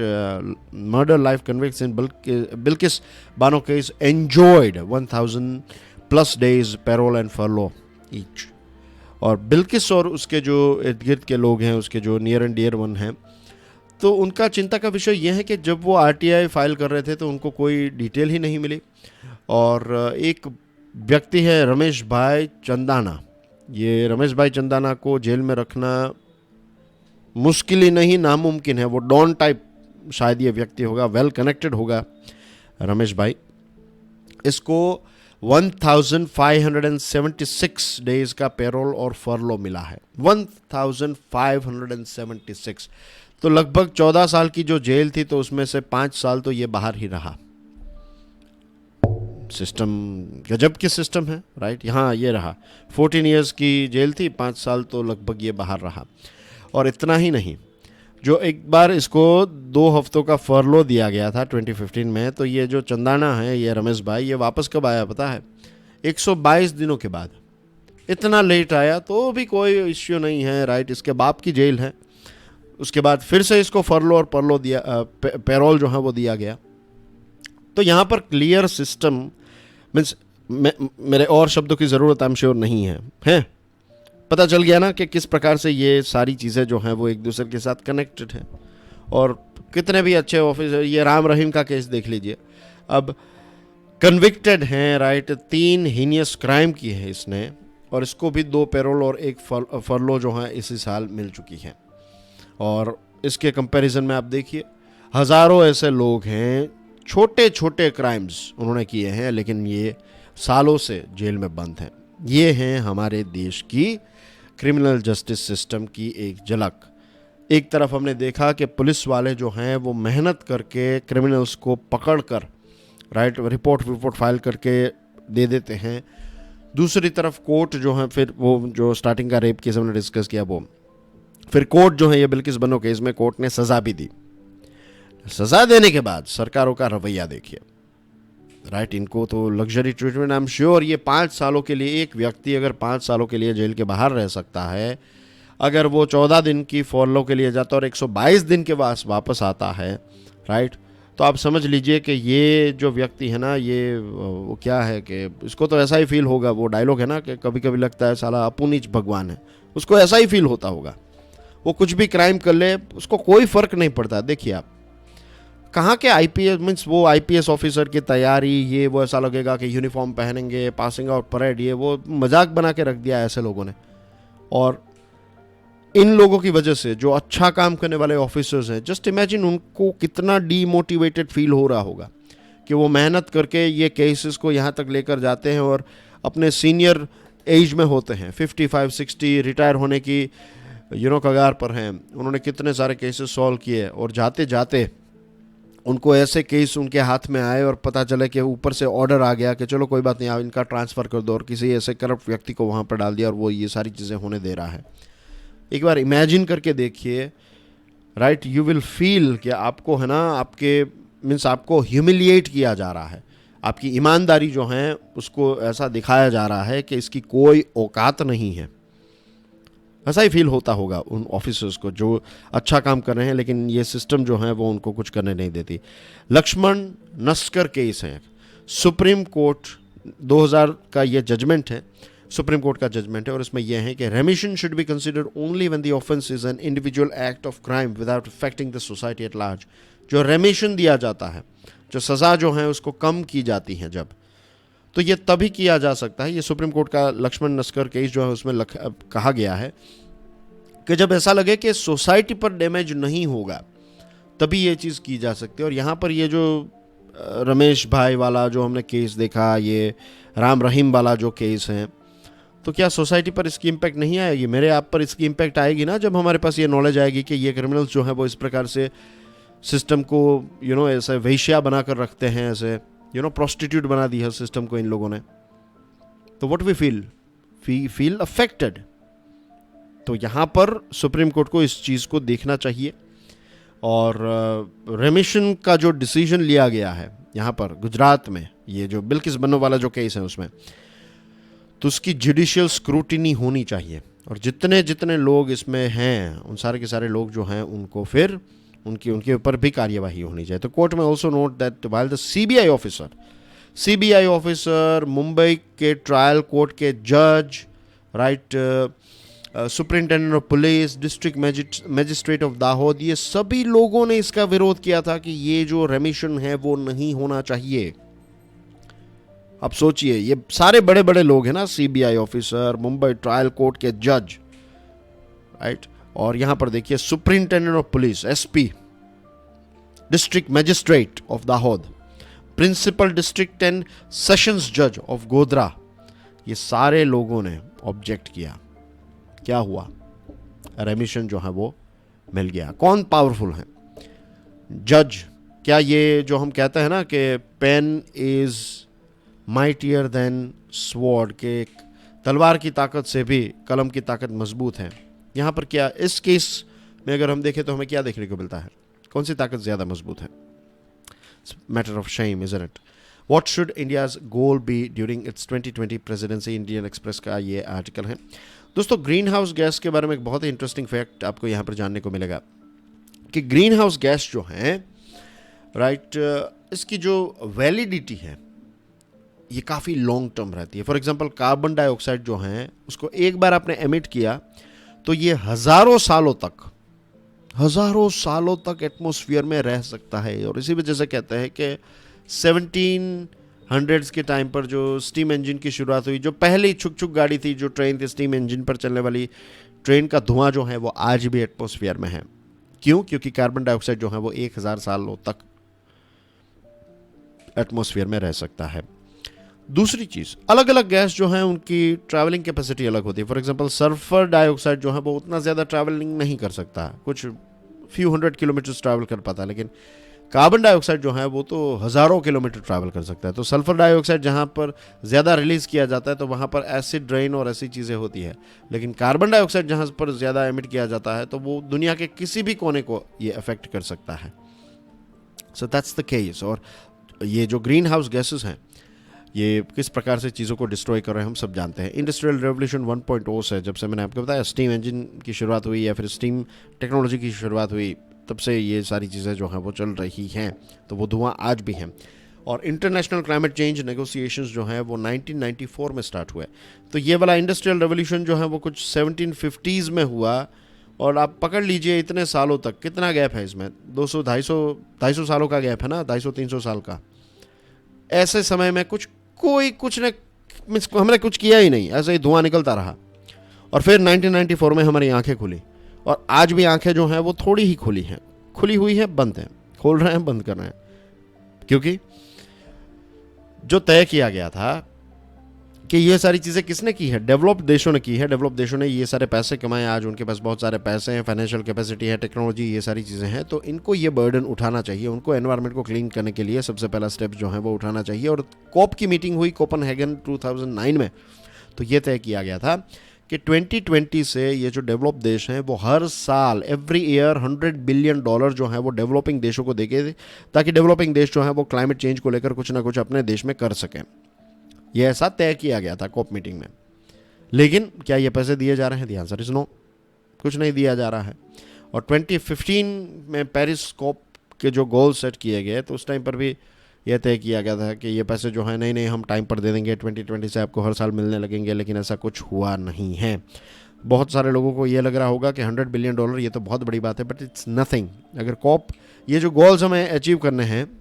[SPEAKER 1] murder life convicts in Bilkis Bano case enjoyed 1000+ days parole and furlough each. और बिल्किस और उसके जो इर्द गिर्द के लोग हैं, उसके जो नियर एंड डियर वन हैं, तो उनका चिंता का विषय यह है कि जब वो आरटीआई फाइल कर रहे थे तो उनको कोई डिटेल ही नहीं मिली। और एक व्यक्ति है रमेश भाई चंदाना, ये रमेश भाई चंदाना को जेल में रखना मुश्किल ही नहीं नामुमकिन है। वो डॉन टाइप शायद ये व्यक्ति होगा, वेल कनेक्टेड होगा रमेश भाई। इसको 1576 डेज का पेरोल और फरलो मिला है, 1576। तो लगभग 14 साल की जो जेल थी तो उसमें से 5 साल तो ये बाहर ही रहा। सिस्टम गजब की सिस्टम है, राइट। यहाँ ये रहा 14 इयर्स की जेल थी, 5 साल तो लगभग ये बाहर रहा। और इतना ही नहीं, जो एक बार इसको 2 हफ्तों का फरलो दिया गया था 2015 में, तो ये जो चंदाना है, ये रमेश भाई, ये वापस कब आया पता है? 122 दिनों के बाद। इतना लेट आया तो भी कोई इश्यू नहीं है, राइट। इसके बाप की जेल है, उसके बाद फिर से इसको फरलो और परलो दिया, पेरोल जो है वो दिया गया। तो यहाँ पर क्लियर सिस्टम, मीन्स मेरे और शब्दों की ज़रूरत आई एम श्योर नहीं है, पता चल गया ना कि किस प्रकार से ये सारी चीज़ें जो हैं वो एक दूसरे के साथ कनेक्टेड हैं। और कितने भी अच्छे ऑफिसर, ये राम रहीम का केस देख लीजिए, अब कन्विक्टेड हैं, राइट, 3 हीनियस क्राइम की है इसने, और इसको भी 2 पेरोल और 1 फरलो जो है इसी साल मिल चुकी है। और इसके कंपैरिजन में आप देखिए, हज़ारों ऐसे लोग हैं, छोटे छोटे क्राइम्स उन्होंने किए हैं, लेकिन ये सालों से जेल में बंद हैं। ये हैं हमारे देश की क्रिमिनल जस्टिस सिस्टम की एक झलक। एक तरफ हमने देखा कि पुलिस वाले जो हैं वो मेहनत करके क्रिमिनल्स को पकड़ कर, राइट, रिपोर्ट फाइल करके दे देते हैं। दूसरी तरफ कोर्ट जो है, फिर वो जो स्टार्टिंग का रेप केस हमने डिस्कस किया, वो फिर कोर्ट जो है, ये बिल्किस बन्नो केस में कोर्ट ने सज़ा भी दी। सज़ा देने के बाद सरकारों का रवैया देखिए, राइट। इनको तो luxury treatment, I am sure ये 5 सालों के लिए, एक व्यक्ति अगर 5 सालों के लिए जेल के बाहर रह सकता है, अगर वो 14 दिन की फॉलो के लिए जाता है और 122 दिन के बाद वापस आता है, राइट, तो आप समझ लीजिए कि ये जो व्यक्ति है ना, ये वो क्या है कि इसको तो ऐसा ही फील होगा। वो डायलॉग है ना कि कभी कभी लगता है साला अपू नीच भगवान है, उसको ऐसा ही फील होता होगा। वो कुछ भी क्राइम कर ले, उसको कोई फ़र्क नहीं पड़ता। देखिए आप कहाँ के आईपीएस, मीन्स वो आईपीएस ऑफिसर की तैयारी, ये वो ऐसा लगेगा कि यूनिफॉर्म पहनेंगे, पासिंग आउट परेड, ये वो मजाक बना के रख दिया ऐसे लोगों ने। और इन लोगों की वजह से जो अच्छा काम करने वाले ऑफिसर्स हैं, जस्ट इमेजिन उनको कितना डीमोटिवेटेड फील हो रहा होगा कि वो मेहनत करके ये केसेस को यहाँ तक लेकर जाते हैं और अपने सीनियर एज में होते हैं, 55-60 रिटायर होने की कगार पर हैं। उन्होंने कितने सारे केसेस सॉल्व किए, और जाते जाते उनको ऐसे केस उनके हाथ में आए और पता चले कि ऊपर से ऑर्डर आ गया कि चलो कोई बात नहीं, आप इनका ट्रांसफ़र कर दो, और किसी ऐसे करप्ट व्यक्ति को वहाँ पर डाल दिया और वो ये सारी चीज़ें होने दे रहा है। एक बार इमेजिन करके देखिए, राइट, यू विल फील कि आपको है ना, आपके मीन्स आपको ह्यूमिलिएट किया जा रहा है, आपकी ईमानदारी जो है उसको ऐसा दिखाया जा रहा है कि इसकी कोई औकात नहीं है। ऐसा ही फील होता होगा उन ऑफिसर्स को जो अच्छा काम कर रहे हैं, लेकिन ये सिस्टम जो है वो उनको कुछ करने नहीं देती। लक्ष्मण नस्कर केस है, सुप्रीम कोर्ट 2000 का ये जजमेंट है, सुप्रीम कोर्ट का जजमेंट है, और इसमें यह है कि रेमिशन should be considered only when the offence is an individual act of crime without affecting the society at large. जो रेमिशन दिया जाता है, जो सज़ा जो है उसको कम की जाती है जब, तो ये तभी किया जा सकता है। ये सुप्रीम कोर्ट का लक्ष्मण नस्कर केस जो है उसमें कहा गया है कि जब ऐसा लगे कि सोसाइटी पर डैमेज नहीं होगा तभी ये चीज़ की जा सकती है। और यहाँ पर ये जो रमेश भाई वाला जो हमने केस देखा, ये राम रहीम वाला जो केस है, तो क्या सोसाइटी पर इसकी इम्पैक्ट नहीं आएगी? मेरे आप पर इसकी इम्पैक्ट आएगी ना, जब हमारे पास ये नॉलेज आएगी कि ये क्रिमिनल्स जो है वो इस प्रकार से सिस्टम को ऐसे वेश्या बना कर रखते हैं, ऐसे प्रोस्टिट्यूट बना दी है सिस्टम को इन लोगों ने। तो व्हाट वी फील अफेक्टेड। तो यहाँ पर सुप्रीम कोर्ट को इस चीज़ को देखना चाहिए। और रेमिशन का जो डिसीजन लिया गया है यहाँ पर गुजरात में, ये जो बिल्किस बन्नो वाला जो केस है उसमें, तो उसकी जुडिशियल स्क्रूटिनी होनी चाहिए। और जितने जितने लोग इसमें हैं उन सारे के सारे लोग जो हैं उनको फिर उनके ऊपर भी कार्यवाही होनी चाहिए। तो कोर्ट में also note that while the CBI officer, Mumbai के ट्रायल कोर्ट के जज, right, superintendent of police, district magistrate of Dahod, ये सभी लोगों ने इसका विरोध किया था कि ये जो रेमिशन है वो नहीं होना चाहिए। अब सोचिए, ये सारे बड़े बड़े लोग हैं ना, CBI officer, Mumbai trial court के जज, राइट, और यहां पर देखिए superintendent of police, SP, district magistrate of Dahod, principal district and sessions जज ऑफ गोधरा, ये सारे लोगों ने ऑब्जेक्ट किया। क्या हुआ? रेमिशन जो है वो मिल गया। कौन पावरफुल है? जज। क्या ये जो हम कहते हैं ना कि pen is mightier than sword, के तलवार की ताकत से भी कलम की ताकत मजबूत है, यहाँ पर क्या इस केस में अगर हम देखें तो हमें क्या देखने को मिलता है? कौन सी ताकत ज़्यादा मजबूत है? Matter of shame, isn't it? What should India's goal be during its 2020 presidency? Indian Express का ये आर्टिकल है। दोस्तों, ग्रीन हाउस गैस के बारे में एक बहुत ही इंटरेस्टिंग फैक्ट आपको यहाँ पर जानने को मिलेगा कि ग्रीन हाउस गैस जो है, राइट, इसकी जो वैलिडिटी है ये काफ़ी लॉन्ग टर्म रहती है। फॉर एग्जांपल कार्बन डाइऑक्साइड जो है उसको एक बार आपने एमिट किया तो ये हज़ारों सालों तक एटमॉस्फेयर में रह सकता है। और इसी वजह से कहते हैं कि 1700s के टाइम पर जो स्टीम इंजन की शुरुआत हुई, जो पहली छुक गाड़ी थी, जो ट्रेन थी स्टीम इंजन पर चलने वाली, ट्रेन का धुआं जो है वो आज भी एटमॉस्फेयर में है। क्यों? क्योंकि कार्बन डाइऑक्साइड जो है वो 1000 सालों तक एटमॉस्फेयर में रह सकता है। दूसरी चीज़, अलग अलग गैस जो है उनकी ट्रैवलिंग कैपेसिटी अलग होती है। फॉर एग्जांपल सल्फर डाइऑक्साइड जो है वो उतना ज़्यादा ट्रैवलिंग नहीं कर सकता, कुछ फ्यू 100 किलोमीटर ट्रैवल कर पाता है, लेकिन कार्बन डाइऑक्साइड जो है वो तो हज़ारों किलोमीटर ट्रैवल कर सकता है। तो सल्फर डाइऑक्साइड जहाँ पर ज़्यादा रिलीज़ किया जाता है तो वहाँ पर एसिड रेन और ऐसी चीज़ें होती है, लेकिन कार्बन डाइऑक्साइड जहाँ पर ज़्यादा एमिट किया जाता है तो वो दुनिया के किसी भी कोने को ये अफेक्ट कर सकता है। So that's the case. और ये जो ग्रीन हाउस गैसेस हैं ये किस प्रकार से चीज़ों को डिस्ट्रॉय कर रहे हैं हम सब जानते हैं। इंडस्ट्रियल रेवोल्यूशन 1.0 से, जब से मैंने आपको बताया स्टीम इंजन की शुरुआत हुई या फिर स्टीम टेक्नोलॉजी की शुरुआत हुई, तब से ये सारी चीज़ें जो हैं वो चल रही हैं। तो वो धुआं आज भी हैं। और इंटरनेशनल क्लाइमेट चेंज नेगोशिएशंस जो हैं वो 1994 में स्टार्ट हुए। तो ये वाला इंडस्ट्रियल रेवोल्यूशन जो है वो कुछ 1750s में हुआ। और आप पकड़ लीजिए इतने सालों तक कितना गैप है इसमें, 200-250 सालों का गैप है ना, 250-300 साल का। ऐसे समय में हमने कुछ किया ही नहीं, ऐसे ही धुआं निकलता रहा। और फिर 1994 में हमारी आंखें खुली, और आज भी आंखें जो हैं वो थोड़ी ही खुली हुई है, बंद हैं, खोल रहे हैं, बंद कर रहे हैं। क्योंकि जो तय किया गया था कि ये सारी चीज़ें किसने की है? डेवलप्ड देशों ने की है। डेवलप्ड देशों ने ये सारे पैसे कमाए, आज उनके पास बहुत सारे पैसे हैं, फाइनेंशियल कैपेसिटी है, टेक्नोलॉजी, ये सारी चीज़ें हैं। तो इनको ये बर्डन उठाना चाहिए। उनको एनवायरनमेंट को क्लीन करने के लिए सबसे पहला स्टेप जो है वो उठाना चाहिए। और कोप की मीटिंग हुई कोपेनहेगन 2009 में, तो ये तय किया गया था कि 2020 से ये जो डेवलप्ड देश हैं वो हर साल एवरी ईयर $100 बिलियन जो है वो डेवलपिंग देशों को देंगे, ताकि डेवलपिंग देश जो है वो क्लाइमेट चेंज को लेकर कुछ ना कुछ अपने देश में कर सकें। यह ऐसा तय किया गया था कोप मीटिंग में। लेकिन क्या ये पैसे दिए जा रहे हैं? The answer is no. कुछ नहीं दिया जा रहा है। और 2015 में पेरिस कॉप के जो गोल सेट किए गए तो उस टाइम पर भी यह तय किया गया था कि ये पैसे जो है नहीं नहीं हम टाइम पर दे देंगे, 2020 से आपको हर साल मिलने लगेंगे, लेकिन ऐसा कुछ हुआ नहीं है। बहुत सारे लोगों को ये लग रहा होगा कि $100 बिलियन ये तो बहुत बड़ी बात है, बट इट्स नथिंग। अगर कॉप ये जो गोल्स हमें अचीव करने हैं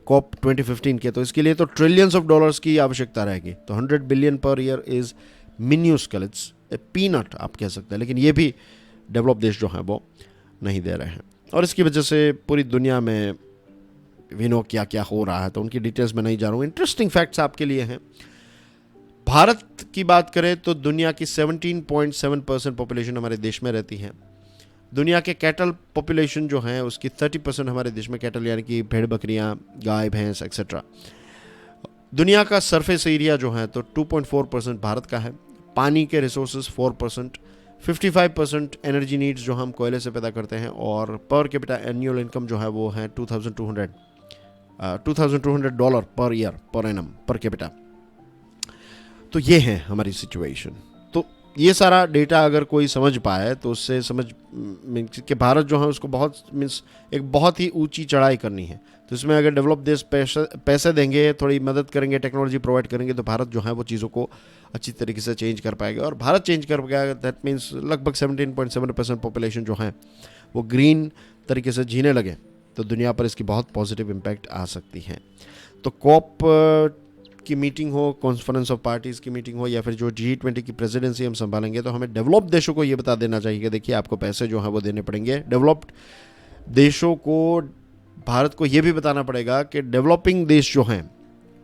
[SPEAKER 1] कॉप 2015 के, तो इसके लिए तो ट्रिलियंस ऑफ डॉलर्स की आवश्यकता रहेगी। तो 100 billion per year is minuscule, it's a peanut आप कह सकते हैं, लेकिन ये भी डेवलप देश जो हैं वो नहीं दे रहे हैं। और इसकी वजह से पूरी दुनिया में नो क्या क्या हो रहा है, तो उनकी डिटेल्स में नहीं जा रहा हूँ। इंटरेस्टिंग फैक्ट्स आपके लिए हैं। भारत की बात करें तो दुनिया की 17.7% पॉपुलेशन हमारे देश में रहती है। दुनिया के कैटल पॉपुलेशन जो हैं उसकी 30% हमारे देश में कैटल यानी कि भेड़ बकरियां, गाय भैंस एक्सेट्रा। दुनिया का सरफेस एरिया जो है तो 2.4% भारत का है। पानी के रिसोर्सेज 4%, 55% एनर्जी नीड्स जो हम कोयले से पैदा करते हैं, और पर कैपिटा एनुअल इनकम जो है वो है $2,200 per year per annum per capita. तो ये है हमारी सिचुएशन। तो ये सारा डेटा अगर कोई समझ पाए तो उससे समझ कि भारत जो है उसको बहुत एक बहुत ही ऊंची चढ़ाई करनी है। तो इसमें अगर डेवलप देश पैसे देंगे, थोड़ी मदद करेंगे, टेक्नोलॉजी प्रोवाइड करेंगे, तो भारत जो है वो चीज़ों को अच्छी तरीके से चेंज कर पाएगा। और भारत चेंज कर पाएगा दैट मीन्स लगभग 17.7% पॉपुलेशन जो है वो ग्रीन तरीके से जीने लगे, तो दुनिया पर इसकी बहुत पॉजिटिव इम्पैक्ट आ सकती है। तो कॉप की मीटिंग हो, कॉन्फ्रेंस ऑफ पार्टीज़ की मीटिंग हो, या फिर जो G20 की प्रेसिडेंसी हम संभालेंगे, तो हमें डेवलप देशों को ये बता देना चाहिए कि देखिए आपको पैसे जो हैं वो देने पड़ेंगे। डेवलप्ड देशों को, भारत को ये भी बताना पड़ेगा कि डेवलपिंग देश जो हैं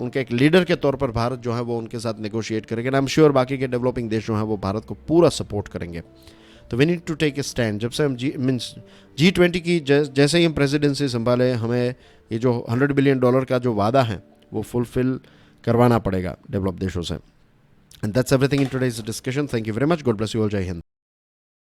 [SPEAKER 1] उनके एक लीडर के तौर पर भारत जो है वो उनके साथ नेगोशिएट करेंगे। आई एम श्योर बाकी के डेवलपिंग देश जो हैं वो भारत को पूरा सपोर्ट करेंगे। तो we need to take a stand. जब से हम G20 की जैसे ही हम प्रेसिडेंसी संभाले, हमें ये जो $100 बिलियन का जो वादा है वो फुलफिल करवाना पड़ेगा डेवलप देशों से। And that's everything in today's discussion. Thank you very much. God bless you all. जय हिंद।